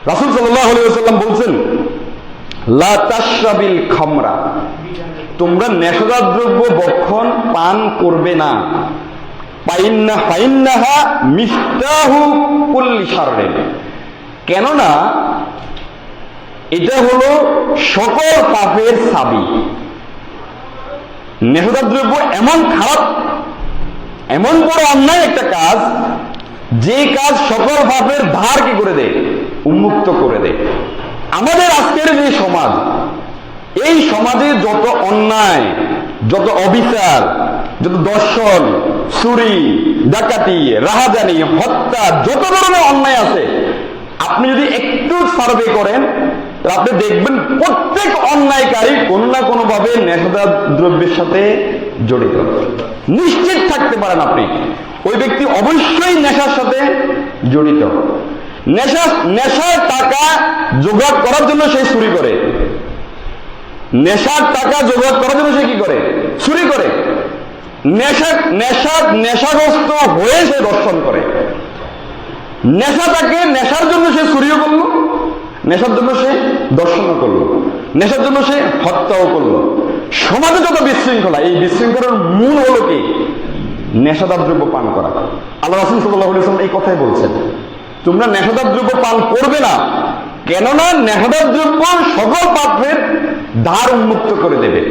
রাসূল সাল্লাল্লাহু আলাইহি ওয়াসাল্লাম বলছেন, লা তাশরাবিল খামরা, তোমরা নেশাদার দ্রব্য ভক্ষণ পান করবে না। ফাইন্নাহা মিফতাহু কুল্লি শাররিন, কেননা এটা হলো সকল পাপের চাবি। নেশাদার দ্রব্য এমন খারাপ, এমন বড় অন্যায় একটা কাজ, যে কাজ সকল পাপের ধার কি করে দেয়, উন্মুক্ত করে দেয়। আমাদের আজকের যে সমাজ, এই সমাজে যত অন্যায়, যত অবিচার, যত দর্শন, চুরি, ডাকাতি, রাহাজানি, হত্যা, যত ধরনের অন্যায় আছে, আপনি যদি একটু সার্ভে করেন, আপনি দেখবেন প্রত্যেক অন্যায়কারী কোনো না কোনো ভাবে নেশাদার দ্রব্যের সাথে জড়িত। নিশ্চিত থাকতে পারেন আপনি, ওই ব্যক্তি অবশ্যই নেশার সাথে জড়িত। নেশার টাকা জোগাড় করার জন্য সে চুরি করে, নেশার টাকা জোগাড় করার জন্য সে কি করে, চুরি করে। নেশাগ্রস্ত হয়ে সে দর্শন করে। নেশাটাকে নেশার জন্য সে চুরিও করলো, নেশার জন্য সে দর্শনও করলো, নেশার জন্য সে হত্যাও করলো। সমাজে যত বিশৃঙ্খলা, এই বিশৃঙ্খলার মূল হলো কি, নেশাদার দ্রব্য পান করা। আল্লাহ রাসূল সাল্লাল্লাহু আলাইহি ওয়াসাল্লাম এই কথাই বলছেন, তোমরা নেশাদার দ্রব্য পান করবে না, কেননা নেশাদার দ্রব্য সকল পাপের ধার উন্মুক্ত করে দেবে।